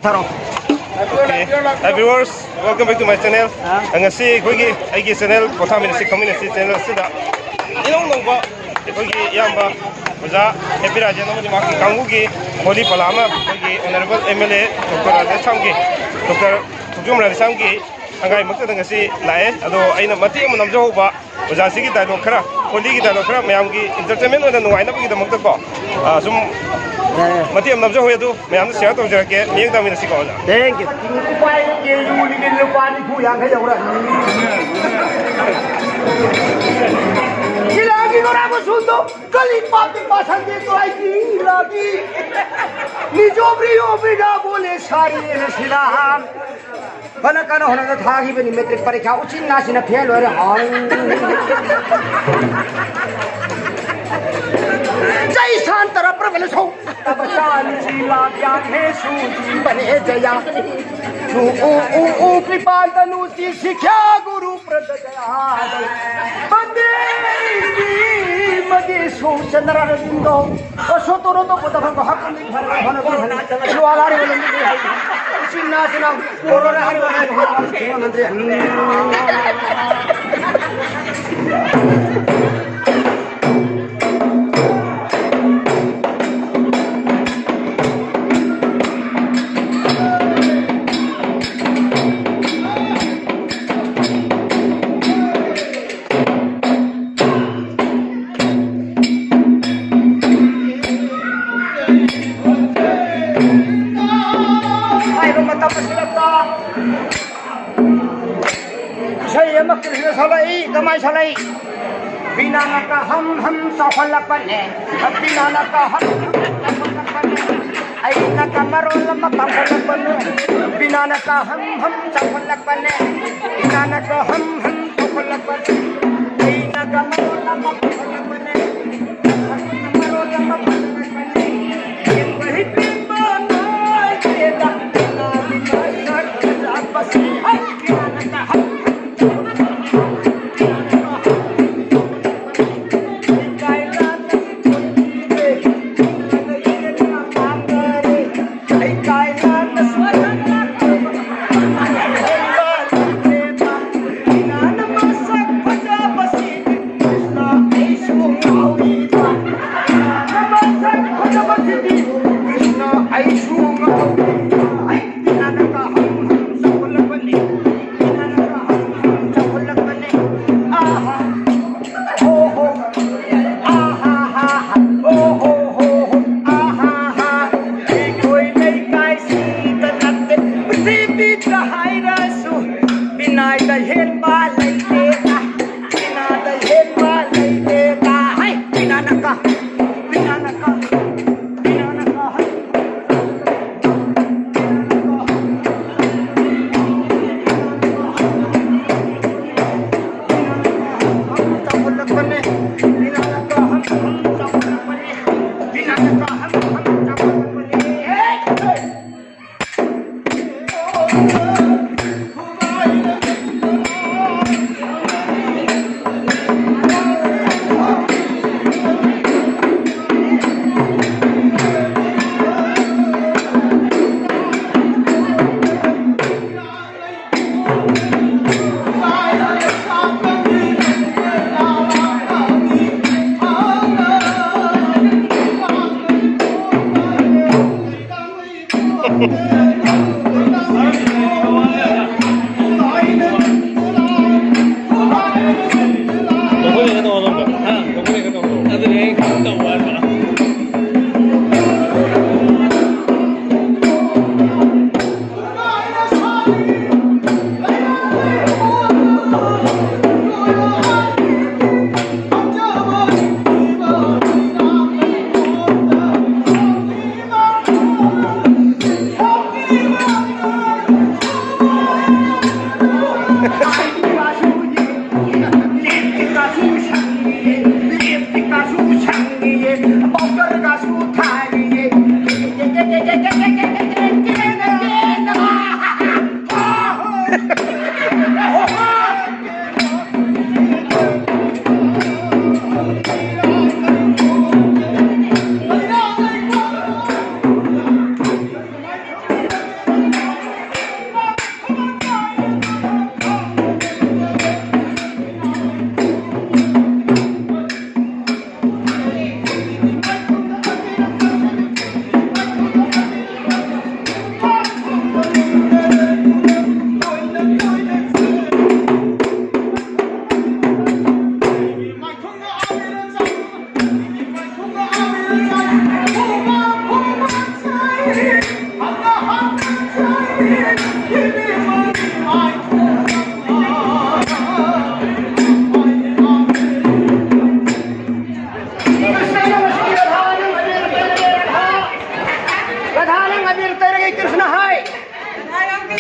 Okay. Hi viewers, welcome back to my channel. Ngasi koigi aigi channel Pothaminasi community channel sida inong nongba koigi yamba oja Happy Rajan amadi maki kangugi holi palama koigi honorable MLA Dr. Radhasamgi Dr. Thujum Radhasamgi angai makta ngasi lae ado aina mati am namjo ba oja sigi dialogue khara holi gi dialogue khara mayam gi entertainment oda nuwaina bagi damakta ko sum mati am namjo hoye du mayam share to jarake miyang ta minasi ko thank you pai ge yu ni ge lu pa ni pu yang khai jawra lagi orang sundo kali pati pasang itu lagi ni jobri obida boleh sari silam karena orang thagi bani metrik parikha uchin nasina fail hore hang jai san tara prabal so tabsan sila gyan he suji bane jaya Krupal तनुसी शिक्षा गुरु प्रदया बंदे मगे सोचनरा रंदो असोतरो तो पता भग हक नहीं भर वालारी बोले चिन्ना चिन्ना corona Hari मंत्री कमाई सलाई बिना नका हम सफल बने बिना नका हम आई नका मरो लम्बा सफल बने बिना नका हम सफल बने बिना नका हम सफल बने आई नका मरो लम्बा सफल बने मरो लम्बा सफल बने ये वही बना के दाना बिना नका बस आई बिना नका हम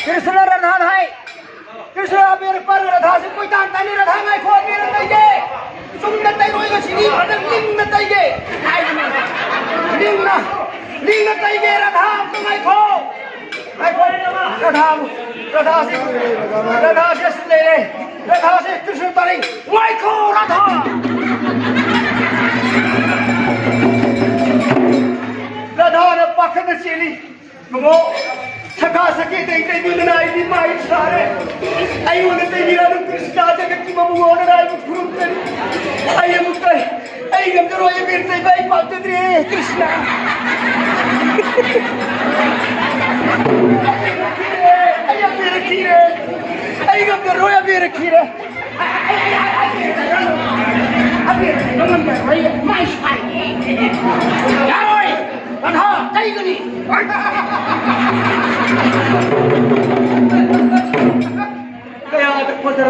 कृष्ण राधा है कृष्ण अबेर पर राधा से कोई तांता नहीं राधा मैं खो अबेर तई के सुंदर तई रोई को सीधी बदल लिंग तई के लिंग तई के राधा तो मैं खो राधा से ले रे राधा से कृष्ण तई मैं खो राधा राधा ने पखन चली मगो थका सके ते ते दुनाई दी माई सारे आई उन ते गिरा नु कृष्ण जगत की बबू ओन राय गुरु करी आई मुक्तई आई गम करो ये वीर ते भाई पाते रे कृष्ण आई मेरे खीरे आई गम करो ये मेरे खीरे अभी नमन कर भाई माई सारे यार ओए राधा कई गनी कया पदर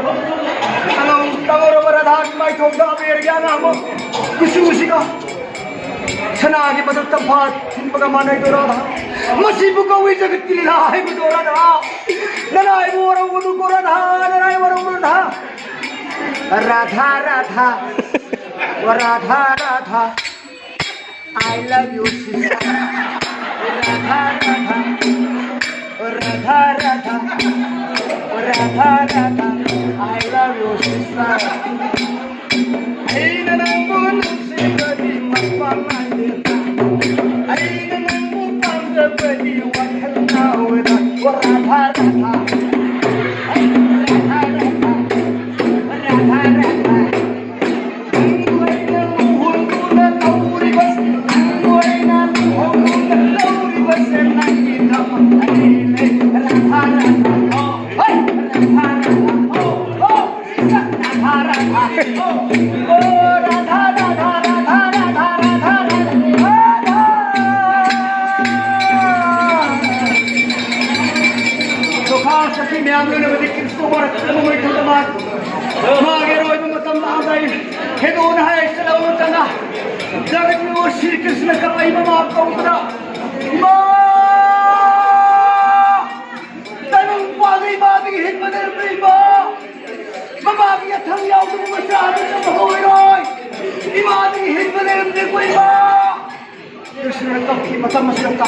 अनम तमरो राधा माई ठोका बेर गया नाम खुशी का छना के बदल तफात बगा माने तो राधा मसीब को हुई जगत की लीला है तो राधा ननाई मोर गुरु को राधा ननाई मोर Radha Radha Radha Radha Radha I love you sister Radha Radha Radha Radha Radha Radha I love you sister Hey nanambu nusibadi mapamandita Hey nanambu pangabadi wakhalna wada Radha Radha Hey Radha Radha Radha Radha जगत में वो श्री कृष्ण का महिमा आपको उतरा बागी हिम्मत बाबा की अथम याव को बचा दे सब हो रोय इमादी हिम्मत ने कोई कृष्ण का की मतलब मसला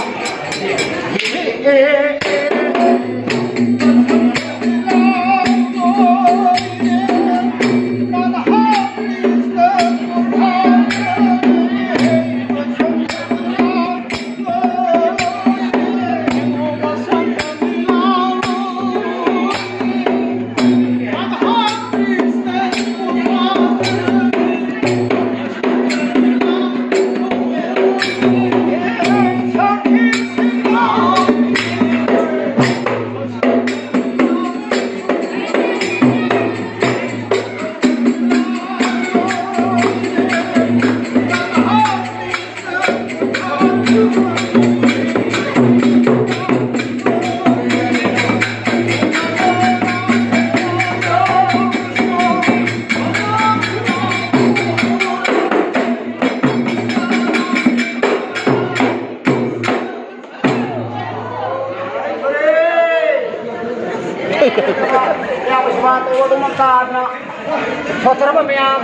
Sotra meyam,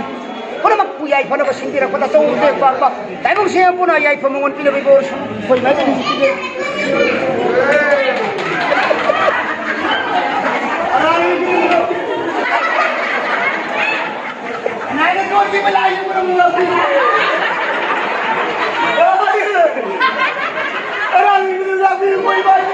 puna magpuyay pa na ba sindira ko tato ulit pa. Tayo mong siya po na yay pa mong pinabigor. Hoy, may ganun sige. Nay na ko di malayo mo ng mga puno. Arang mo na sabi mo ibay mo.